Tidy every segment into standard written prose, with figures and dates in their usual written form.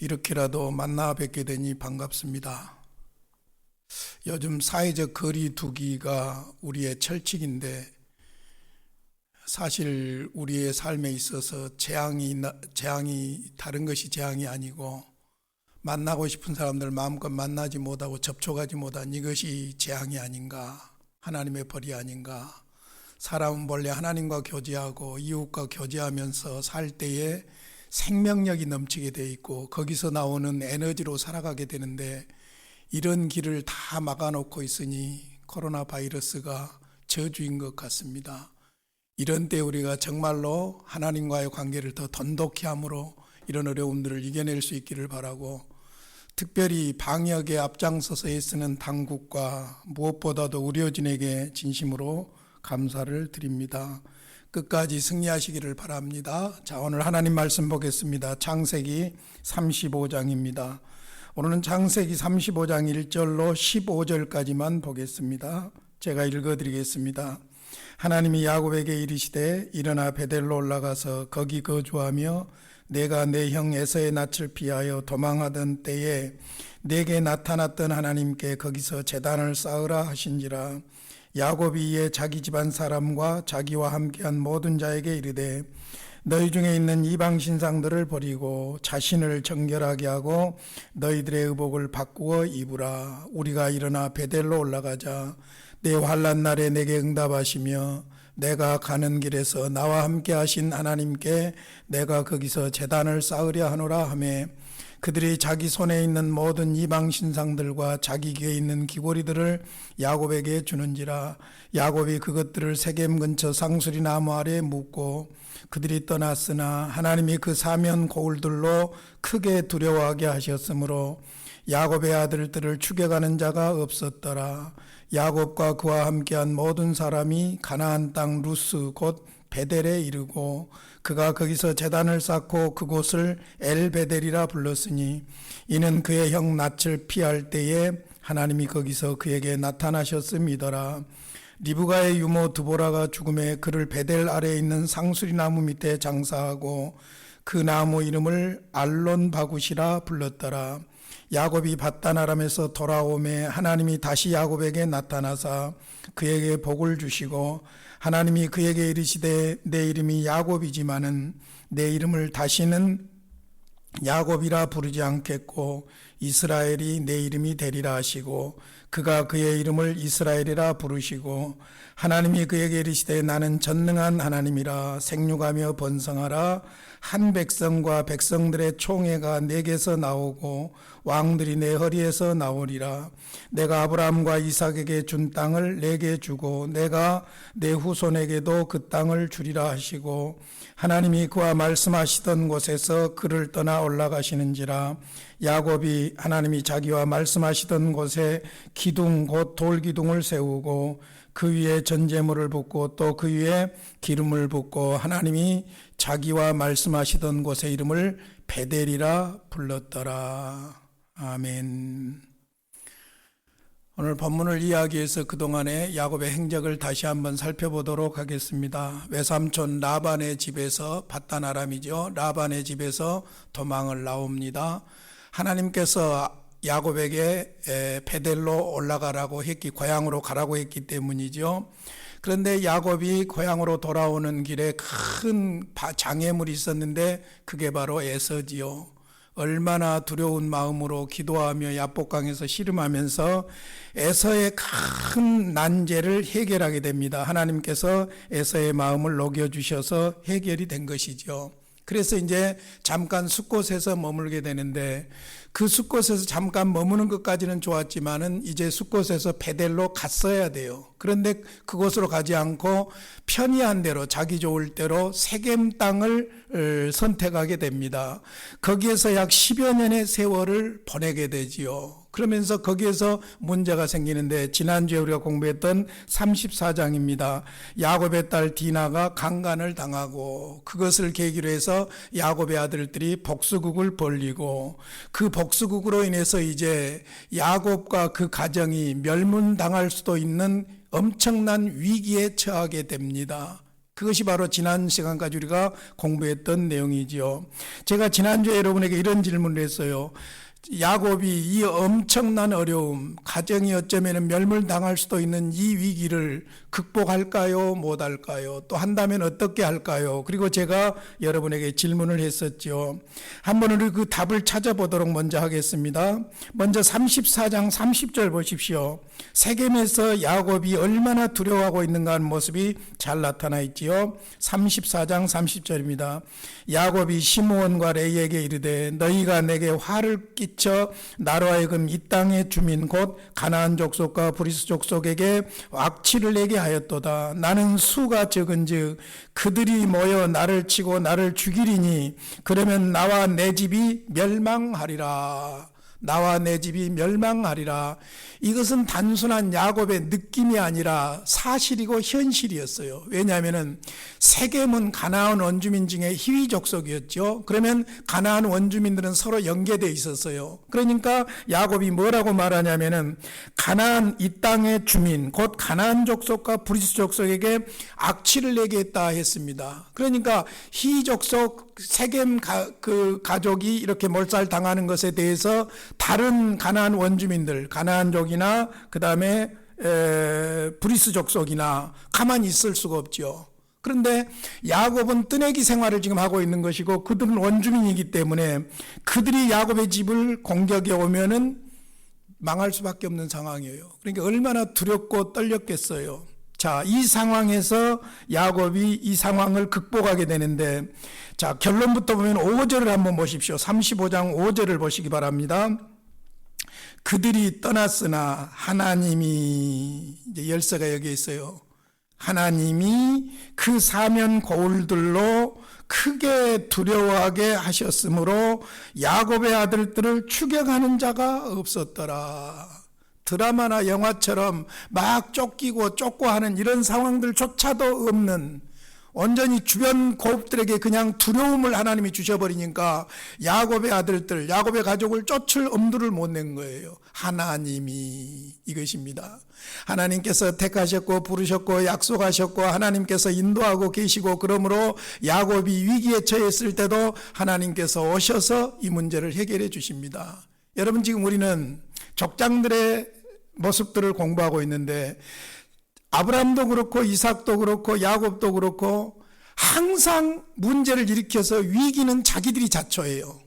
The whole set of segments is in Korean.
이렇게라도 만나 뵙게 되니 반갑습니다. 요즘 사회적 거리 두기가 우리의 철칙인데 사실 우리의 삶에 있어서 재앙이 다른 것이 재앙이 아니고 만나고 싶은 사람들 마음껏 만나지 못하고 접촉하지 못한 이것이 재앙이 아닌가, 하나님의 벌이 아닌가. 사람은 본래 하나님과 교제하고 이웃과 교제하면서 살 때에 생명력이 넘치게 돼 있고 거기서 나오는 에너지로 살아가게 되는데 이런 길을 다 막아놓고 있으니 코로나 바이러스가 저주인 것 같습니다. 이런 때 우리가 정말로 하나님과의 관계를 더 돈독히 함으로 이런 어려움들을 이겨낼 수 있기를 바라고, 특별히 방역에 앞장서서 애쓰는 당국과 무엇보다도 의료진에게 진심으로 감사를 드립니다. 끝까지 승리하시기를 바랍니다. 자, 오늘 하나님 말씀 보겠습니다. 창세기 35장입니다. 오늘은 창세기 35장 1절로 15절까지만 보겠습니다. 제가 읽어드리겠습니다. 하나님이 야곱에게 이르시되 일어나 베델로 올라가서 거기 거주하며 내가 내 형 에서의 낯을 피하여 도망하던 때에 내게 나타났던 하나님께 거기서 제단을 쌓으라 하신지라. 야곱이 이에 자기 집안 사람과 자기와 함께한 모든 자에게 이르되 너희 중에 있는 이방 신상들을 버리고 자신을 정결하게 하고 너희들의 의복을 바꾸어 입으라. 우리가 일어나 베델로 올라가자. 내 환난 날에 내게 응답하시며 내가 가는 길에서 나와 함께 하신 하나님께 내가 거기서 제단을 쌓으려 하노라 하매, 그들이 자기 손에 있는 모든 이방 신상들과 자기 귀에 있는 귀고리들을 야곱에게 주는지라. 야곱이 그것들을 세겜 근처 상수리 나무 아래에 묻고 그들이 떠났으나 하나님이 그 사면 고울들로 크게 두려워하게 하셨으므로 야곱의 아들들을 추격하는 자가 없었더라. 야곱과 그와 함께한 모든 사람이 가나안 땅 루스 곧 베델에 이르고 그가 거기서 제단을 쌓고 그곳을 엘베델이라 불렀으니 이는 그의 형 낯을 피할 때에 하나님이 거기서 그에게 나타나셨음이더라. 리브가의 유모 드보라가 죽음에 그를 베델 아래에 있는 상수리 나무 밑에 장사하고 그 나무 이름을 알론 바굿이라 불렀더라. 야곱이 밧단 아람에서 돌아오매 하나님이 다시 야곱에게 나타나사 그에게 복을 주시고 하나님이 그에게 이르시되 내 이름이 야곱이지만은 내 이름을 다시는 야곱이라 부르지 않겠고 이스라엘이 내 이름이 되리라 하시고 그가 그의 이름을 이스라엘이라 부르시고 하나님이 그에게 이르시되 나는 전능한 하나님이라 생육하며 번성하라. 한 백성과 백성들의 총회가 내게서 나오고 왕들이 내 허리에서 나오리라. 내가 아브라함과 이삭에게 준 땅을 내게 주고 내가 내 후손에게도 그 땅을 주리라 하시고 하나님이 그와 말씀하시던 곳에서 그를 떠나 올라가시는지라. 야곱이 하나님이 자기와 말씀하시던 곳에 기둥 곧 돌기둥을 세우고 그 위에 전제물을 붓고 또 그 위에 기름을 붓고 하나님이 자기와 말씀하시던 곳의 이름을 베델이라 불렀더라. 아멘. 오늘 본문을 이야기해서 그동안의 야곱의 행적을 다시 한번 살펴보도록 하겠습니다. 외삼촌 라반의 집에서, 밧단 아람이죠, 라반의 집에서 도망을 나옵니다. 하나님께서 야곱에게 베델로 올라가라고 했기, 고향으로 가라고 했기 때문이죠. 그런데 야곱이 고향으로 돌아오는 길에 큰 장애물이 있었는데 그게 바로 에서지요. 얼마나 두려운 마음으로 기도하며 야복강에서 씨름하면서 에서의 큰 난제를 해결하게 됩니다. 하나님께서 에서의 마음을 녹여주셔서 해결이 된 것이죠. 그래서 이제 잠깐 숫곳에서 머물게 되는데 그 숫곳에서 잠깐 머무는 것까지는 좋았지만은 이제 숫곳에서 베델로 갔어야 돼요. 그런데 그곳으로 가지 않고 편리한 대로 자기 좋을 대로 세겜 땅을 선택하게 됩니다. 거기에서 약 10여 년의 세월을 보내게 되지요. 그러면서 거기에서 문제가 생기는데 지난주에 우리가 공부했던 34장입니다. 야곱의 딸 디나가 강간을 당하고 그것을 계기로 해서 야곱의 아들들이 복수국을 벌리고 그 복수국으로 인해서 이제 야곱과 그 가정이 멸문당할 수도 있는 엄청난 위기에 처하게 됩니다. 그것이 바로 지난 시간까지 우리가 공부했던 내용이지요. 제가 지난주에 여러분에게 이런 질문을 했어요. 야곱이 이 엄청난 어려움, 가정이 어쩌면 멸물당할 수도 있는 이 위기를 극복할까요? 못할까요? 또 한다면 어떻게 할까요? 그리고 제가 여러분에게 질문을 했었죠. 한번 우리 그 답을 찾아보도록 먼저 하겠습니다. 먼저 34장 30절 보십시오. 세겜에서 야곱이 얼마나 두려워하고 있는가 하는 모습이 잘 나타나 있지요. 34장 30절입니다. 야곱이 시므온과 레이에게 이르되 너희가 내게 화를 끼쳐 나로 하여금 이 땅의 주민 곧 가나안 족속과 브리스 족속에게 악취를 내게 하였도다. 나는 수가 적은즉 그들이 모여 나를 치고 나를 죽이리니 그러면 나와 내 집이 멸망하리라. 나와 내 집이 멸망하리라. 이것은 단순한 야곱의 느낌이 아니라 사실이고 현실이었어요. 왜냐하면 세겜은 가나안 원주민 중에 히위 족속이었죠. 그러면 가나안 원주민들은 서로 연계되어 있었어요. 그러니까 야곱이 뭐라고 말하냐면은 가나안 이 땅의 주민 곧 가나안 족속과 브리스 족속에게 악취를 내게 했다 했습니다. 그러니까 히위 족속 세겜 가족이 이렇게 몰살당하는 것에 대해서 다른 가나안 원주민들, 가나안족이나 그 다음에 브리스 족속이나 가만히 있을 수가 없죠. 그런데 야곱은 뜨내기 생활을 지금 하고 있는 것이고 그들은 원주민이기 때문에 그들이 야곱의 집을 공격해 오면은 망할 수밖에 없는 상황이에요. 그러니까 얼마나 두렵고 떨렸겠어요. 자, 이 상황에서 야곱이 이 상황을 극복하게 되는데, 자, 결론부터 보면 5절을 한번 보십시오. 35장 5절을 보시기 바랍니다. 그들이 떠났으나 하나님이, 이제 열쇠가 여기 있어요. 하나님이 그 사면 고울들로 크게 두려워하게 하셨으므로 야곱의 아들들을 추격하는 자가 없었더라. 드라마나 영화처럼 막 쫓고 하는 이런 상황들조차도 없는, 온전히 주변 고읍들에게 그냥 두려움을 하나님이 주셔버리니까 야곱의 아들들, 야곱의 가족을 쫓을 엄두를 못 낸 거예요. 하나님이, 이것입니다. 하나님께서 택하셨고 부르셨고 약속하셨고 하나님께서 인도하고 계시고, 그러므로 야곱이 위기에 처했을 때도 하나님께서 오셔서 이 문제를 해결해 주십니다. 여러분, 지금 우리는 족장들의 모습들을 공부하고 있는데 아브라함도 그렇고 이삭도 그렇고 야곱도 그렇고 항상 문제를 일으켜서 위기는 자기들이 자초해요.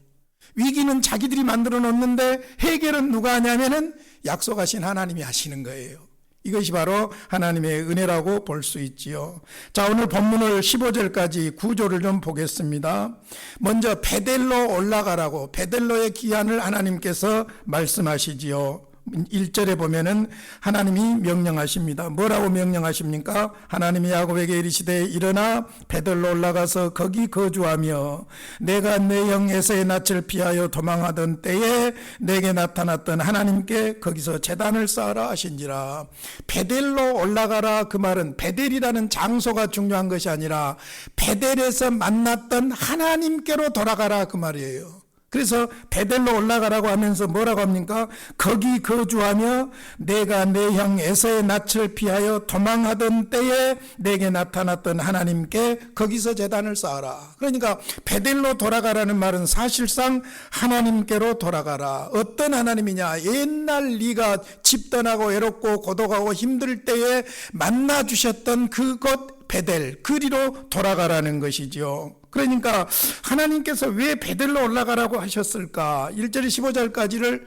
위기는 자기들이 만들어 놓는데 해결은 누가 하냐면은 약속하신 하나님이 하시는 거예요. 이것이 바로 하나님의 은혜라고 볼 수 있지요. 자, 오늘 본문을 15절까지 구조를 좀 보겠습니다. 먼저 베델로 올라가라고, 베델로의 기한을 하나님께서 말씀하시지요. 1절에 보면은 하나님이 명령하십니다. 뭐라고 명령하십니까? 하나님이 야곱에게 이르시되 일어나 베델로 올라가서 거기 거주하며 내가 내 형 에서의 낯을 피하여 도망하던 때에 내게 나타났던 하나님께 거기서 제단을 쌓으라 하신지라. 베델로 올라가라, 그 말은 베델이라는 장소가 중요한 것이 아니라 베델에서 만났던 하나님께로 돌아가라, 그 말이에요. 그래서 베델로 올라가라고 하면서 뭐라고 합니까? 거기 거주하며 내가 내 형 에서의 낯을 피하여 도망하던 때에 내게 나타났던 하나님께 거기서 제단을 쌓아라. 그러니까 베델로 돌아가라는 말은 사실상 하나님께로 돌아가라. 어떤 하나님이냐? 옛날 네가 집 떠나고 외롭고 고독하고 힘들 때에 만나주셨던 그곳 베델, 그리로 돌아가라는 것이죠. 그러니까 하나님께서 왜 베델로 올라가라고 하셨을까? 1절 15절까지를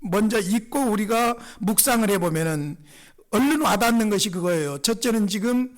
먼저 읽고 우리가 묵상을 해보면은 얼른 와닿는 것이 그거예요. 첫째는 지금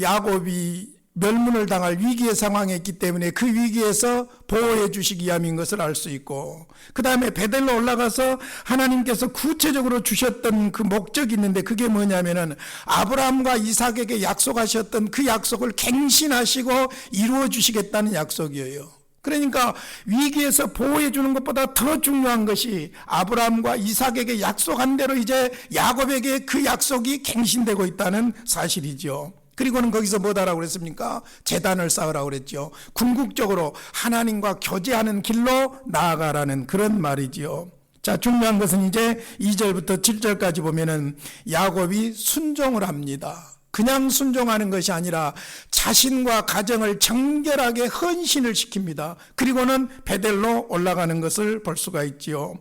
야곱이 멸문을 당할 위기의 상황에 있기 때문에 그 위기에서 보호해 주시기 위함인 것을 알 수 있고, 그 다음에 베델로 올라가서 하나님께서 구체적으로 주셨던 그 목적이 있는데 그게 뭐냐면은 아브라함과 이삭에게 약속하셨던 그 약속을 갱신하시고 이루어 주시겠다는 약속이에요. 그러니까 위기에서 보호해 주는 것보다 더 중요한 것이 아브라함과 이삭에게 약속한 대로 이제 야곱에게 그 약속이 갱신되고 있다는 사실이죠. 그리고는 거기서 뭐다라고 그랬습니까? 제단을 쌓으라고 그랬죠. 궁극적으로 하나님과 교제하는 길로 나아가라는 그런 말이지요. 자, 중요한 것은 이제 2절부터 7절까지 보면은 야곱이 순종을 합니다. 그냥 순종하는 것이 아니라 자신과 가정을 정결하게 헌신을 시킵니다. 그리고는 베델로 올라가는 것을 볼 수가 있지요.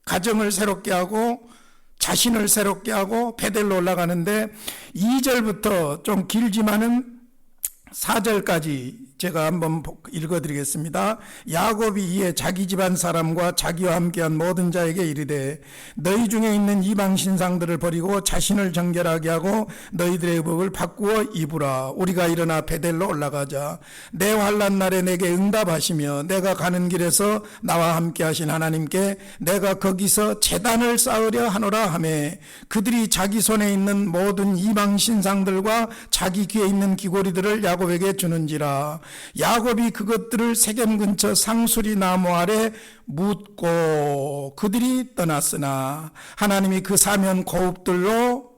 가정을 새롭게 하고 자신을 새롭게 하고 베델로 올라가는데 2절부터 좀 길지만은 4절까지 제가 한번 읽어드리겠습니다. 야곱이 이에 자기 집안 사람과 자기와 함께한 모든 자에게 이르되 너희 중에 있는 이방 신상들을 버리고 자신을 정결하게 하고 너희들의 의복을 바꾸어 입으라. 우리가 일어나 베델로 올라가자. 내 환난 날에 내게 응답하시며 내가 가는 길에서 나와 함께 하신 하나님께 내가 거기서 제단을 쌓으려 하노라 하매 그들이 자기 손에 있는 모든 이방 신상들과 자기 귀에 있는 귀고리들을 야곱에게 주는지라. 야곱이 그것들을 세겜 근처 상수리 나무 아래 묻고 그들이 떠났으나 하나님이 그 사면 거울들로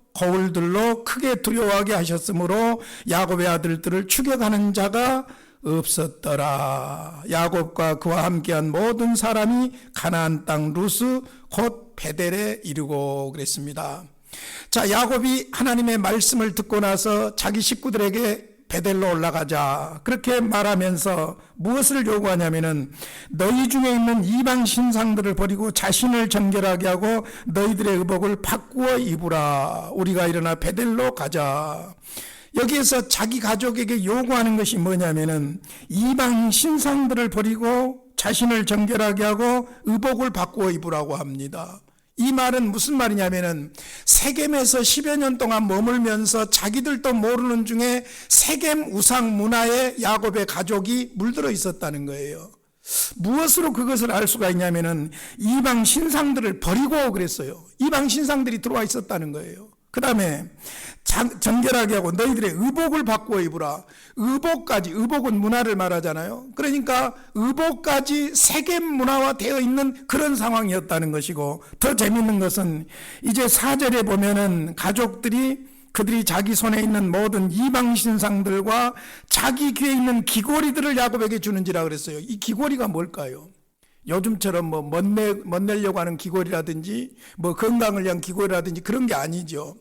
크게 두려워하게 하셨으므로 야곱의 아들들을 추격하는 자가 없었더라. 야곱과 그와 함께한 모든 사람이 가나안 땅 루스 곧 베델에 이르고 그랬습니다. 자, 야곱이 하나님의 말씀을 듣고 나서 자기 식구들에게 베델로 올라가자 그렇게 말하면서 무엇을 요구하냐면은 너희 중에 있는 이방 신상들을 버리고 자신을 정결하게 하고 너희들의 의복을 바꾸어 입으라. 우리가 일어나 베델로 가자. 여기에서 자기 가족에게 요구하는 것이 뭐냐면은 이방 신상들을 버리고 자신을 정결하게 하고 의복을 바꾸어 입으라고 합니다. 이 말은 무슨 말이냐면은 세겜에서 10여 년 동안 머물면서 자기들도 모르는 중에 세겜 우상 문화에 야곱의 가족이 물들어 있었다는 거예요. 무엇으로 그것을 알 수가 있냐면은 이방 신상들을 버리고 그랬어요. 이방 신상들이 들어와 있었다는 거예요. 그 다음에 정결하게 하고 너희들의 의복을 바꾸어 입으라. 의복은 문화를 말하잖아요. 그러니까 의복까지 세겜 문화화 되어 있는 그런 상황이었다는 것이고, 더 재밌는 것은 이제 4절에 보면은 그들이 자기 손에 있는 모든 이방 신상들과 자기 귀에 있는 귀고리들을 야곱에게 주는지라 그랬어요. 이 귀고리가 뭘까요? 요즘처럼 멋내려고 하는 귀고리라든지 건강을 위한 귀고리라든지 그런 게 아니죠.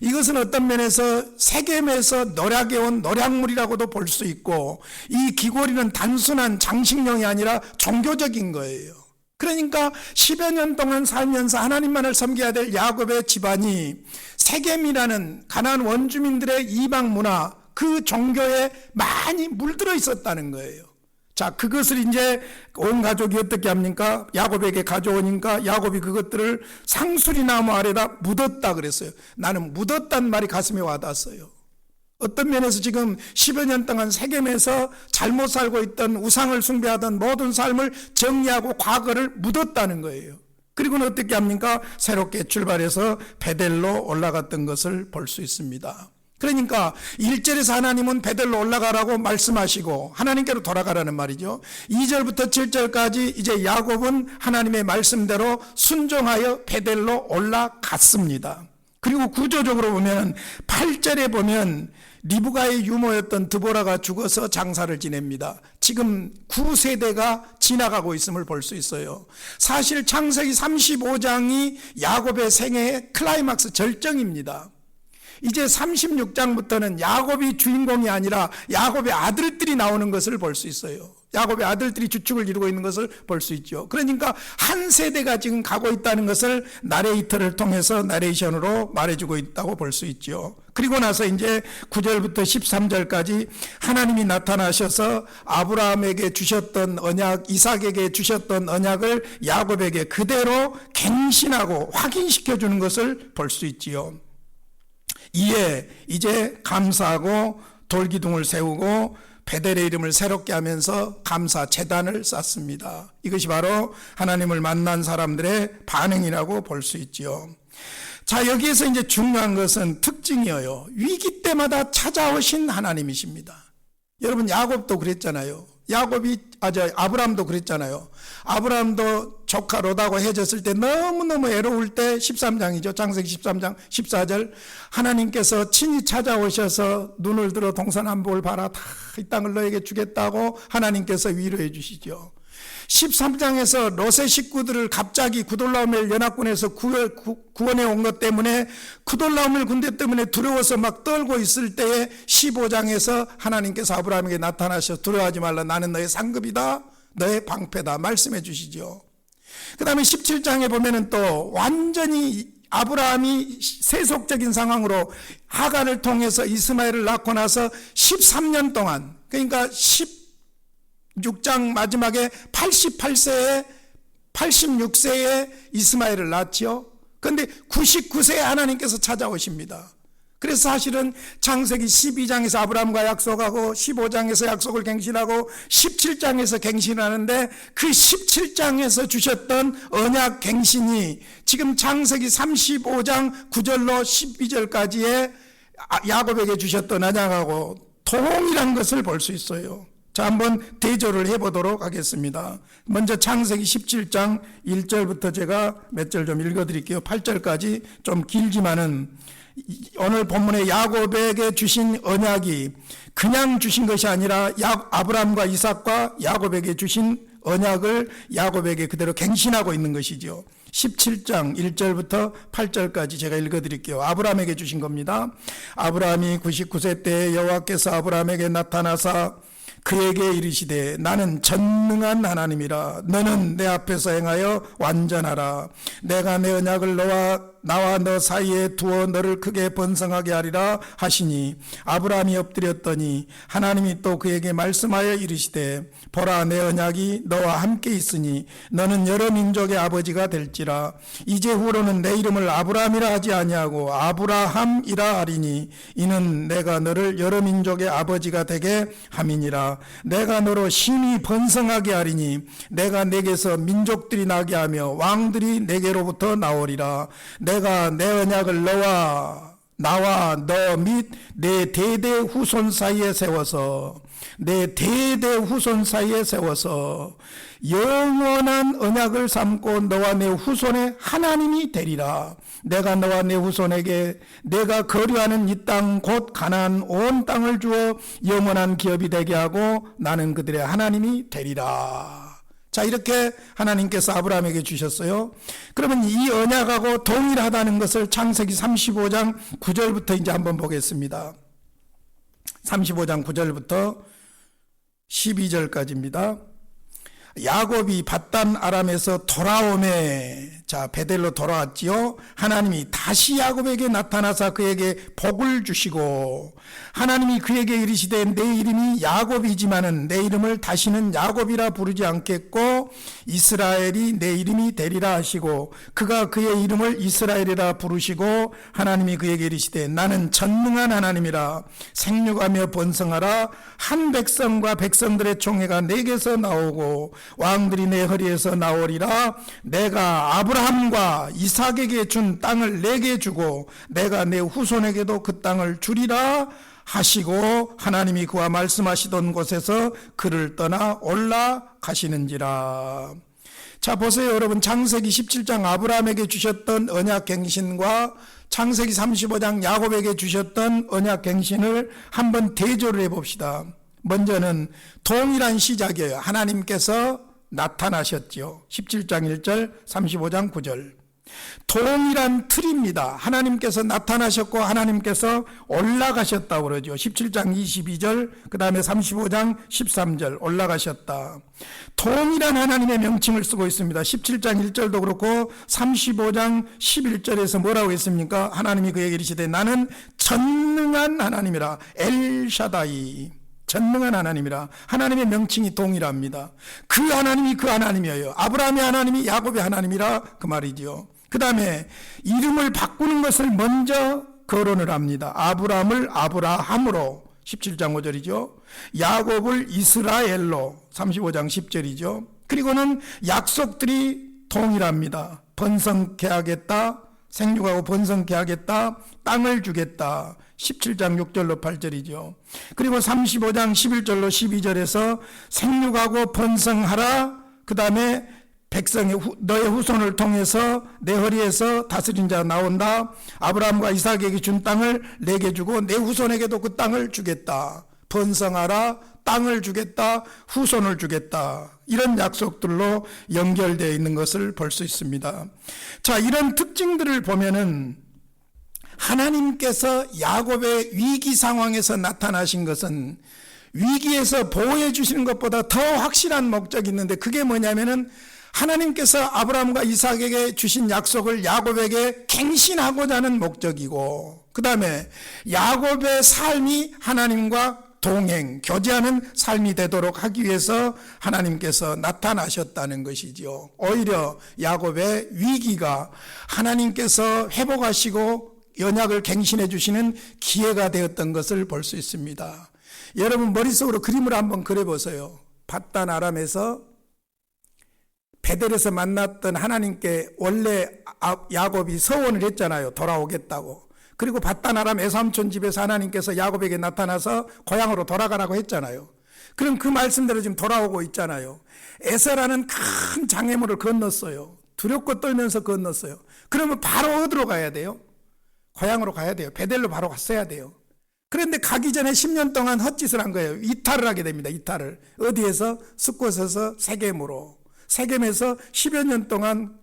이것은 어떤 면에서 세겜에서 노력해온 노력물이라고도 볼 수 있고, 이 귀고리는 단순한 장식용이 아니라 종교적인 거예요. 그러니까 10여 년 동안 살면서 하나님만을 섬겨야 될 야곱의 집안이 세겜이라는 가나안 원주민들의 이방 문화, 그 종교에 많이 물들어 있었다는 거예요. 자, 그것을 이제 온 가족이 어떻게 합니까? 야곱에게 가져오니까 야곱이 그것들을 상수리 나무 아래다 묻었다 그랬어요. 나는 묻었단 말이 가슴에 와닿았어요. 어떤 면에서 지금 10여 년 동안 세겜에서 잘못 살고 있던 우상을 숭배하던 모든 삶을 정리하고 과거를 묻었다는 거예요. 그리고는 어떻게 합니까? 새롭게 출발해서 베델로 올라갔던 것을 볼 수 있습니다. 그러니까 1절에서 하나님은 베델로 올라가라고 말씀하시고 하나님께로 돌아가라는 말이죠. 2절부터 7절까지 이제 야곱은 하나님의 말씀대로 순종하여 베델로 올라갔습니다. 그리고 구조적으로 보면 8절에 보면 리브가의 유모였던 드보라가 죽어서 장사를 지냅니다. 지금 9세대가 지나가고 있음을 볼 수 있어요. 사실 창세기 35장이 야곱의 생애의 클라이막스 절정입니다. 이제 36장부터는 야곱이 주인공이 아니라 야곱의 아들들이 나오는 것을 볼 수 있어요. 야곱의 아들들이 주축을 이루고 있는 것을 볼 수 있죠. 그러니까 한 세대가 지금 가고 있다는 것을 나레이터를 통해서 나레이션으로 말해주고 있다고 볼 수 있죠. 그리고 나서 이제 9절부터 13절까지 하나님이 나타나셔서 아브라함에게 주셨던 언약, 이삭에게 주셨던 언약을 야곱에게 그대로 갱신하고 확인시켜 주는 것을 볼 수 있지요. 이에 이제 감사하고 돌기둥을 세우고 베델의 이름을 새롭게 하면서 감사 제단을 쌓습니다. 이것이 바로 하나님을 만난 사람들의 반응이라고 볼 수 있지요. 자, 여기에서 이제 중요한 것은 특징이에요. 위기 때마다 찾아오신 하나님이십니다. 여러분, 야곱도 그랬잖아요. 아브라함도 그랬잖아요. 아브라함도 조카 롯하고 헤어졌을 때 너무너무 애로울 때 13장이죠. 창세기 13장 14절 하나님께서 친히 찾아오셔서 눈을 들어 동서남북을 봐라. 다 이 땅을 너에게 주겠다고 하나님께서 위로해 주시죠. 13장에서 롯의 식구들을 갑자기 구돌라오멜 연합군에서 구원해 온 것 때문에 구돌라오멜 군대 때문에 두려워서 막 떨고 있을 때에 15장에서 하나님께서 아브라함에게 나타나셔 두려워하지 말라, 나는 너의 상급이다, 너의 방패다 말씀해 주시죠. 그 다음에 17장에 보면은 또 완전히 아브라함이 세속적인 상황으로 하갈을 통해서 이스마엘을 낳고 나서 13년 동안, 그러니까 16장 마지막에 86세에 이스마엘을 낳지요. 그런데 99세에 하나님께서 찾아오십니다. 그래서 사실은 창세기 12장에서 아브라함과 약속하고 15장에서 약속을 갱신하고 17장에서 갱신하는데 그 17장에서 주셨던 언약 갱신이 지금 창세기 35장 9절로 12절까지의 야곱에게 주셨던 언약하고 동일한 것을 볼 수 있어요. 자, 한번 대조를 해보도록 하겠습니다. 먼저 창세기 17장 1절부터 제가 몇 절 좀 읽어드릴게요. 8절까지 좀 길지만은 오늘 본문에 야곱에게 주신 언약이 그냥 주신 것이 아니라 아브라함과 이삭과 야곱에게 주신 언약을 야곱에게 그대로 갱신하고 있는 것이죠. 17장 1절부터 8절까지 제가 읽어드릴게요. 아브라함에게 주신 겁니다. 아브라함이 99세 때 여호와께서 아브라함에게 나타나사 그에게 이르시되 나는 전능한 하나님이라. 너는 내 앞에서 행하여 완전하라. 내가 내 언약을 나와 너 사이에 두어 너를 크게 번성하게 하리라 하시니 아브라함이 엎드렸더니 하나님이 또 그에게 말씀하여 이르시되 보라, 내 언약이 너와 함께 있으니 너는 여러 민족의 아버지가 될지라. 이제 후로는 내 이름을 아브라함이라 하지 아니하고 아브라함이라 하리니 이는 내가 너를 여러 민족의 아버지가 되게 함이니라. 내가 너로 심히 번성하게 하리니 내가 내게서 민족들이 나게 하며 왕들이 내게로부터 나오리라. 내가 내 언약을 나와 너 및 내 대대 후손 사이에 세워서 영원한 언약을 삼고 너와 내 후손의 하나님이 되리라. 내가 너와 내 후손에게 내가 거류하는 이 땅 곧 가나안 온 땅을 주어 영원한 기업이 되게 하고 나는 그들의 하나님이 되리라. 자, 이렇게 하나님께서 아브라함에게 주셨어요. 그러면 이 언약하고 동일하다는 것을 창세기 35장 9절부터 이제 한번 보겠습니다. 35장 9절부터 12절까지입니다. 야곱이 밧단 아람에서 돌아오매, 자, 베델로 돌아왔지요. 하나님이 다시 야곱에게 나타나사 그에게 복을 주시고 하나님이 그에게 이르시되 내 이름이 야곱이지만은 내 이름을 다시는 야곱이라 부르지 않겠고 이스라엘이 내 이름이 되리라 하시고 그가 그의 이름을 이스라엘이라 부르시고 하나님이 그에게 이르시되 나는 전능한 하나님이라. 생육하며 번성하라. 한 백성과 백성들의 총회가 내게서 나오고 왕들이 내 허리에서 나오리라. 내가 아브라함과 이삭에게 준 땅을 내게 주고 내가 내 후손에게도 그 땅을 주리라 하시고 하나님이 그와 말씀하시던 곳에서 그를 떠나 올라가시는지라. 자, 보세요 여러분. 창세기 17장 아브라함에게 주셨던 언약 갱신과 창세기 35장 야곱에게 주셨던 언약 갱신을 한번 대조를 해봅시다. 먼저는 동일한 시작이에요. 하나님께서 나타나셨죠. 17장 1절 35장 9절 동일한 틀입니다. 하나님께서 나타나셨고 하나님께서 올라가셨다고 그러죠. 17장 22절 그 다음에 35장 13절 올라가셨다. 동일한 하나님의 명칭을 쓰고 있습니다. 17장 1절도 그렇고 35장 11절에서 뭐라고 했습니까? 하나님이 그에게 이르시되 나는 전능한 하나님이라. 엘샤다이, 전능한 하나님이라. 하나님의 명칭이 동일합니다. 그 하나님이 그 하나님이에요. 아브라함의 하나님이 야곱의 하나님이라 그 말이죠. 그 다음에 이름을 바꾸는 것을 먼저 거론을 합니다. 아브라함을 아브라함으로 17장 5절이죠. 야곱을 이스라엘로 35장 10절이죠. 그리고는 약속들이 동일합니다. 번성케 하겠다, 생육하고 번성케 하겠다, 땅을 주겠다. 17장 6절로 8절이죠. 그리고 35장 11절로 12절에서 생육하고 번성하라. 그 다음에 백성의 너의 후손을 통해서 내 허리에서 다스린 자가 나온다. 아브라함과 이삭에게 준 땅을 내게 주고 내 후손에게도 그 땅을 주겠다. 번성하라, 땅을 주겠다, 후손을 주겠다, 이런 약속들로 연결되어 있는 것을 볼 수 있습니다. 자, 이런 특징들을 보면은 하나님께서 야곱의 위기 상황에서 나타나신 것은 위기에서 보호해 주시는 것보다 더 확실한 목적이 있는데, 그게 뭐냐면은 하나님께서 아브라함과 이삭에게 주신 약속을 야곱에게 갱신하고자 하는 목적이고, 그 다음에 야곱의 삶이 하나님과 동행, 교제하는 삶이 되도록 하기 위해서 하나님께서 나타나셨다는 것이지요. 오히려 야곱의 위기가 하나님께서 회복하시고 언약을 갱신해 주시는 기회가 되었던 것을 볼 수 있습니다. 여러분 머릿속으로 그림을 한번 그려보세요. 밧단 아람에서 베델에서 만났던 하나님께 원래 야곱이 서원을 했잖아요. 돌아오겠다고. 그리고 밧단 아람 에삼촌 집에서 하나님께서 야곱에게 나타나서 고향으로 돌아가라고 했잖아요. 그럼 그 말씀대로 지금 돌아오고 있잖아요. 에서라는 큰 장애물을 건넜어요. 두렵고 떨면서 건넜어요. 그러면 바로 어디로 가야 돼요? 고향으로 가야 돼요. 베델로 바로 갔어야 돼요. 그런데 가기 전에 10년 동안 헛짓을 한 거예요. 이탈을 하게 됩니다. 이탈을. 어디에서? 숫곳에서 세겜으로. 세겜에서 10여 년 동안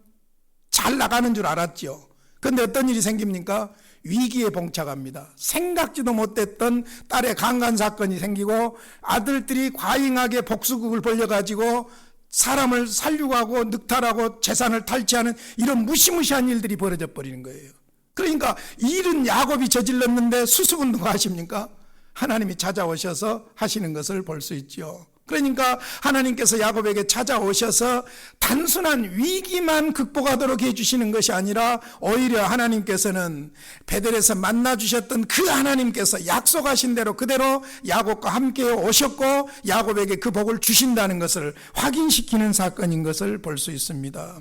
잘 나가는 줄 알았죠. 그런데 어떤 일이 생깁니까? 위기에 봉착합니다. 생각지도 못했던 딸의 강간 사건이 생기고, 아들들이 과잉하게 복수국을 벌려가지고 사람을 살려고 하고 늑탈하고 재산을 탈취하는 이런 무시무시한 일들이 벌어져 버리는 거예요. 그러니까 일은 야곱이 저질렀는데 수습은 누가 하십니까? 하나님이 찾아오셔서 하시는 것을 볼 수 있죠. 그러니까 하나님께서 야곱에게 찾아오셔서 단순한 위기만 극복하도록 해주시는 것이 아니라, 오히려 하나님께서는 베델에서 만나주셨던 그 하나님께서 약속하신 대로 그대로 야곱과 함께 오셨고 야곱에게 그 복을 주신다는 것을 확인시키는 사건인 것을 볼 수 있습니다.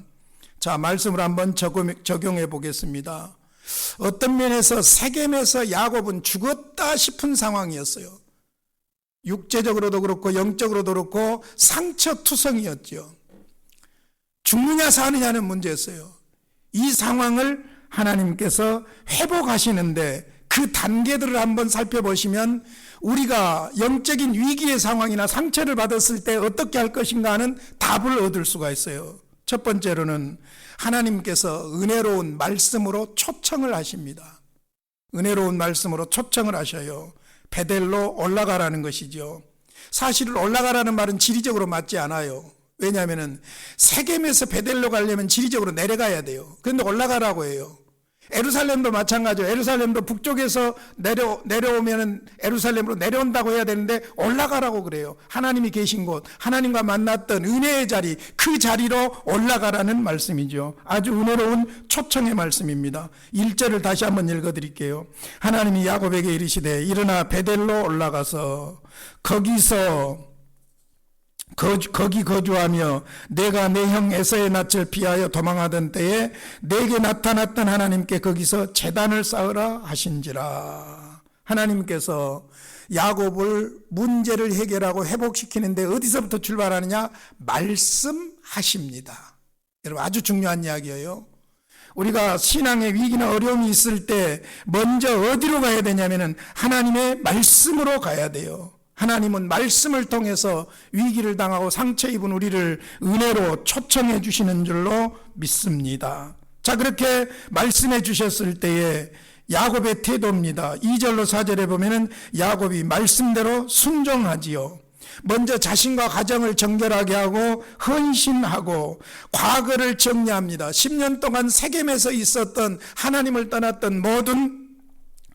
자, 말씀을 한번 적용해 보겠습니다. 어떤 면에서 세겜에서 야곱은 죽었다 싶은 상황이었어요. 육체적으로도 그렇고 영적으로도 그렇고 상처투성이었죠. 죽느냐 사느냐는 문제였어요. 이 상황을 하나님께서 회복하시는데 그 단계들을 한번 살펴보시면 우리가 영적인 위기의 상황이나 상처를 받았을 때 어떻게 할 것인가 하는 답을 얻을 수가 있어요. 첫 번째로는 하나님께서 은혜로운 말씀으로 초청을 하십니다. 은혜로운 말씀으로 초청을 하셔요. 베델로 올라가라는 것이죠. 사실 올라가라는 말은 지리적으로 맞지 않아요. 왜냐하면 세겜에서 베델로 가려면 지리적으로 내려가야 돼요. 그런데 올라가라고 해요. 에루살렘도 마찬가지예요. 에루살렘도 북쪽에서 내려오면 에루살렘으로 내려온다고 해야 되는데 올라가라고 그래요. 하나님이 계신 곳, 하나님과 만났던 은혜의 자리, 그 자리로 올라가라는 말씀이죠. 아주 은혜로운 초청의 말씀입니다. 1절을 다시 한번 읽어드릴게요. 하나님이 야곱에게 이르시되 일어나 베델로 올라가서 거기 거주하며 내가 내 형 에서의 낯을 피하여 도망하던 때에 내게 나타났던 하나님께 거기서 제단을 쌓으라 하신지라. 하나님께서 야곱을 문제를 해결하고 회복시키는데 어디서부터 출발하느냐? 말씀하십니다. 여러분 아주 중요한 이야기예요. 우리가 신앙의 위기나 어려움이 있을 때 먼저 어디로 가야 되냐면은 하나님의 말씀으로 가야 돼요. 하나님은 말씀을 통해서 위기를 당하고 상처 입은 우리를 은혜로 초청해 주시는 줄로 믿습니다. 자, 그렇게 말씀해 주셨을 때에 야곱의 태도입니다. 2절로 4절에 보면은 야곱이 말씀대로 순종하지요. 먼저 자신과 가정을 정결하게 하고 헌신하고 과거를 정리합니다. 10년 동안 세겜에서 있었던 하나님을 떠났던 모든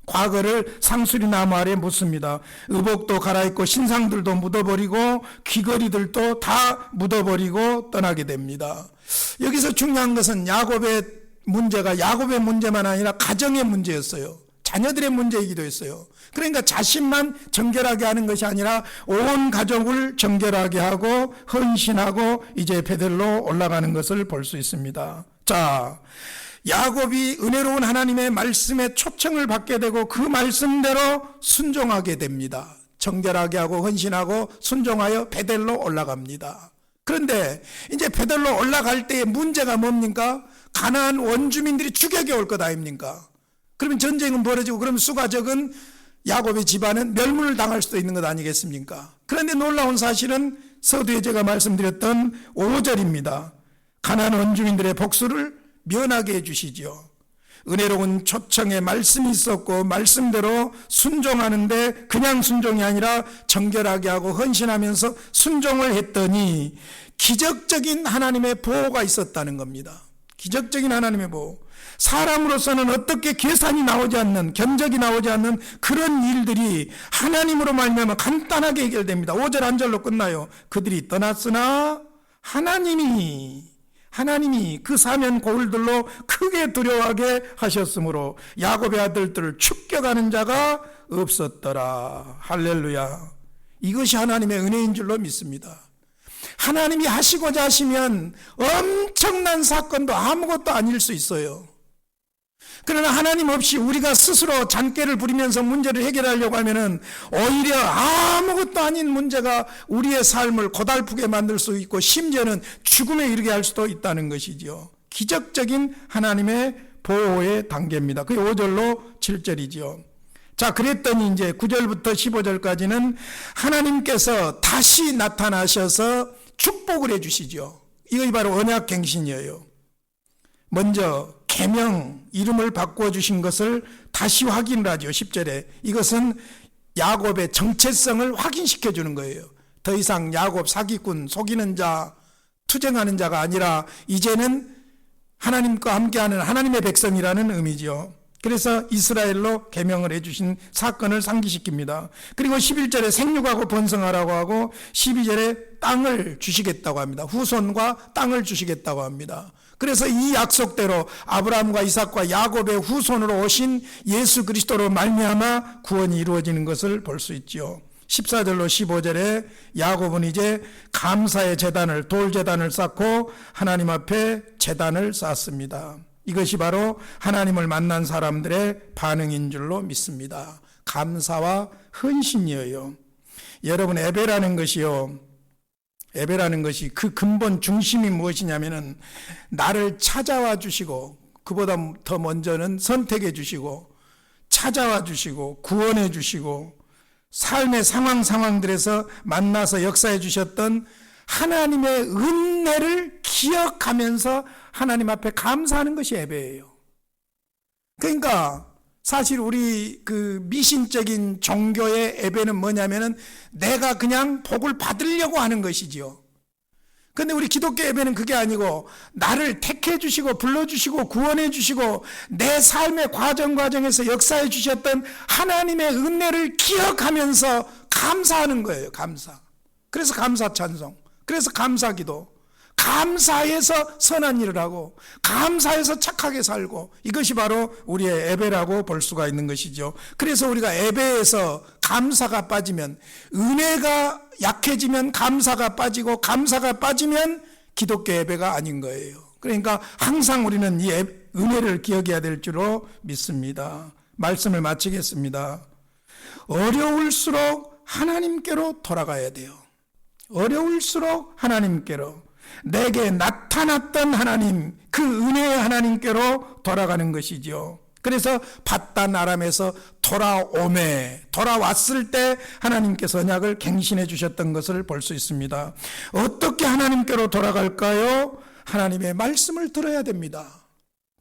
과거를 상수리 나무 아래 묻습니다. 의복도 갈아입고 신상들도 묻어버리고 귀걸이들도 다 묻어버리고 떠나게 됩니다. 여기서 중요한 것은 야곱의 문제가 야곱의 문제만 아니라 가정의 문제였어요. 자녀들의 문제이기도 했어요. 그러니까 자신만 정결하게 하는 것이 아니라 온 가족을 정결하게 하고 헌신하고 이제 베델로 올라가는 것을 볼 수 있습니다. 자, 야곱이 은혜로운 하나님의 말씀에 초청을 받게 되고 그 말씀대로 순종하게 됩니다. 정결하게 하고 헌신하고 순종하여 베델로 올라갑니다. 그런데 이제 베델로 올라갈 때의 문제가 뭡니까? 가나안 원주민들이 추격해 올 것 아닙니까? 그러면 전쟁은 벌어지고 그러면 수가적은 야곱의 집안은 멸문을 당할 수도 있는 것 아니겠습니까? 그런데 놀라운 사실은 서두에 제가 말씀드렸던 5절입니다. 가나안 원주민들의 복수를 면하게 해주시죠. 은혜로운 초청에 말씀이 있었고 말씀대로 순종하는데 그냥 순종이 아니라 정결하게 하고 헌신하면서 순종을 했더니 기적적인 하나님의 보호가 있었다는 겁니다. 기적적인 하나님의 보호. 사람으로서는 어떻게 계산이 나오지 않는, 견적이 나오지 않는 그런 일들이 하나님으로 말미암아 간단하게 해결됩니다. 5절 한 절로 끝나요. 그들이 떠났으나 하나님이 그 사면 고울들로 크게 두려워하게 하셨으므로 야곱의 아들들을 축격하는 자가 없었더라. 할렐루야. 이것이 하나님의 은혜인 줄로 믿습니다. 하나님이 하시고자 하시면 엄청난 사건도 아무것도 아닐 수 있어요. 그러나 하나님 없이 우리가 스스로 잔꾀를 부리면서 문제를 해결하려고 하면은 오히려 아무것도 아닌 문제가 우리의 삶을 고달프게 만들 수 있고 심지어는 죽음에 이르게 할 수도 있다는 것이죠. 기적적인 하나님의 보호의 단계입니다. 그게 5절로 7절이죠. 자, 그랬더니 이제 9절부터 15절까지는 하나님께서 다시 나타나셔서 축복을 해 주시죠. 이것이 바로 언약갱신이에요. 먼저 계명, 이름을 바꾸어 주신 것을 다시 확인을 하죠. 10절에 이것은 야곱의 정체성을 확인시켜 주는 거예요. 더 이상 야곱 사기꾼, 속이는 자, 투쟁하는 자가 아니라 이제는 하나님과 함께하는 하나님의 백성이라는 의미죠. 그래서 이스라엘로 계명을 해주신 사건을 상기시킵니다. 그리고 11절에 생육하고 번성하라고 하고 12절에 땅을 주시겠다고 합니다. 후손과 땅을 주시겠다고 합니다. 그래서 이 약속대로 아브라함과 이삭과 야곱의 후손으로 오신 예수 그리스도로 말미암아 구원이 이루어지는 것을 볼 수 있죠. 14절로 15절에 야곱은 이제 감사의 제단을, 돌제단을 쌓고 하나님 앞에 제단을 쌓습니다. 이것이 바로 하나님을 만난 사람들의 반응인 줄로 믿습니다. 감사와 헌신이에요. 여러분, 예배라는 것이요, 예배라는 것이 그 근본 중심이 무엇이냐면은 나를 찾아와 주시고 그보다 더 먼저는 선택해 주시고 찾아와 주시고 구원해 주시고 삶의 상황들에서 만나서 역사해 주셨던 하나님의 은혜를 기억하면서 하나님 앞에 감사하는 것이 예배예요. 그러니까 사실 우리 그 미신적인 종교의 예배는 뭐냐면은 내가 그냥 복을 받으려고 하는 것이지요. 근데 우리 기독교 예배는 그게 아니고 나를 택해 주시고 불러 주시고 구원해 주시고 내 삶의 과정에서 역사해 주셨던 하나님의 은혜를 기억하면서 감사하는 거예요. 감사. 그래서 감사 찬송. 그래서 감사기도. 감사해서 선한 일을 하고 감사해서 착하게 살고 이것이 바로 우리의 예배라고 볼 수가 있는 것이죠. 그래서 우리가 예배에서 감사가 빠지면, 은혜가 약해지면 감사가 빠지고 감사가 빠지면 기독교 예배가 아닌 거예요. 그러니까 항상 우리는 이 은혜를 기억해야 될 줄로 믿습니다. 말씀을 마치겠습니다. 어려울수록 하나님께로 돌아가야 돼요. 어려울수록 하나님께로, 내게 나타났던 하나님, 그 은혜의 하나님께로 돌아가는 것이죠. 그래서 밧단 아람에서 돌아왔을 때 하나님께서 언약을 갱신해 주셨던 것을 볼 수 있습니다. 어떻게 하나님께로 돌아갈까요? 하나님의 말씀을 들어야 됩니다.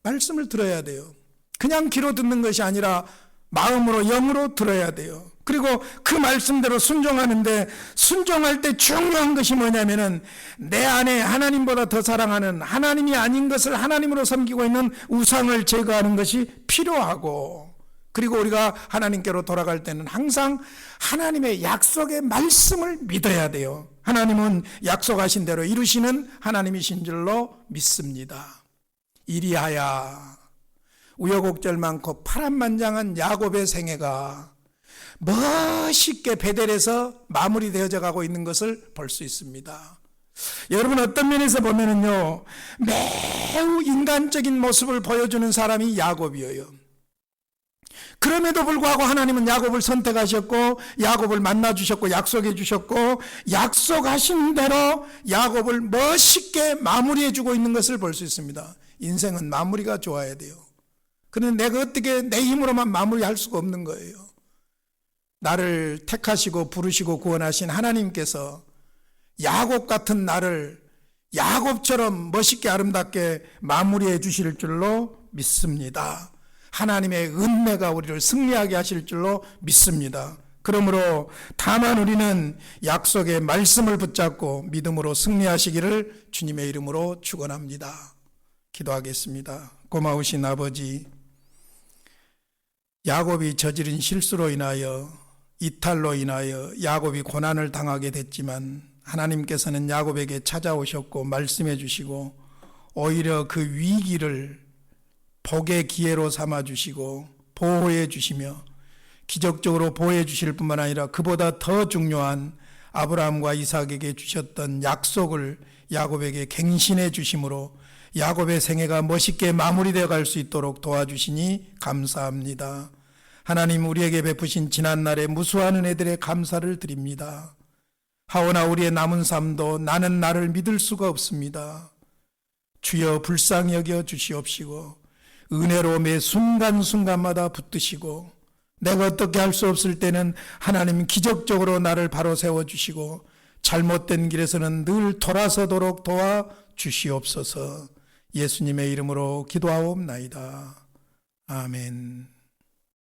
말씀을 들어야 돼요. 그냥 귀로 듣는 것이 아니라 마음으로, 영으로 들어야 돼요. 그리고 그 말씀대로 순종하는데, 순종할 때 중요한 것이 뭐냐면은 내 안에 하나님보다 더 사랑하는, 하나님이 아닌 것을 하나님으로 섬기고 있는 우상을 제거하는 것이 필요하고, 그리고 우리가 하나님께로 돌아갈 때는 항상 하나님의 약속의 말씀을 믿어야 돼요. 하나님은 약속하신 대로 이루시는 하나님이신 줄로 믿습니다. 이리하여 우여곡절 많고 파란만장한 야곱의 생애가 멋있게 베델에서 마무리되어져 가고 있는 것을 볼 수 있습니다. 여러분, 어떤 면에서 보면은요, 매우 인간적인 모습을 보여주는 사람이 야곱이에요. 그럼에도 불구하고 하나님은 야곱을 선택하셨고 야곱을 만나주셨고 약속해 주셨고 약속하신 대로 야곱을 멋있게 마무리해 주고 있는 것을 볼 수 있습니다. 인생은 마무리가 좋아야 돼요. 그런데 내가 어떻게 내 힘으로만 마무리할 수가 없는 거예요. 나를 택하시고 부르시고 구원하신 하나님께서 야곱 같은 나를 야곱처럼 멋있게 아름답게 마무리해 주실 줄로 믿습니다. 하나님의 은혜가 우리를 승리하게 하실 줄로 믿습니다. 그러므로 다만 우리는 약속의 말씀을 붙잡고 믿음으로 승리하시기를 주님의 이름으로 축원합니다. 기도하겠습니다. 고마우신 아버지, 야곱이 저지른 실수로 인하여, 이탈로 인하여 야곱이 고난을 당하게 됐지만 하나님께서는 야곱에게 찾아오셨고 말씀해 주시고 오히려 그 위기를 복의 기회로 삼아 주시고 보호해 주시며 기적적으로 보호해 주실 뿐만 아니라 그보다 더 중요한 아브라함과 이삭에게 주셨던 약속을 야곱에게 갱신해 주심으로 야곱의 생애가 멋있게 마무리되어 갈 수 있도록 도와주시니 감사합니다. 하나님, 우리에게 베푸신 지난날의 무수한 은혜들의 감사를 드립니다. 하오나 우리의 남은 삶도 나는 나를 믿을 수가 없습니다. 주여 불쌍히 여겨 주시옵시고 은혜로 매 순간순간마다 붙드시고 내가 어떻게 할 수 없을 때는 하나님 기적적으로 나를 바로 세워주시고 잘못된 길에서는 늘 돌아서도록 도와주시옵소서. 예수님의 이름으로 기도하옵나이다. 아멘.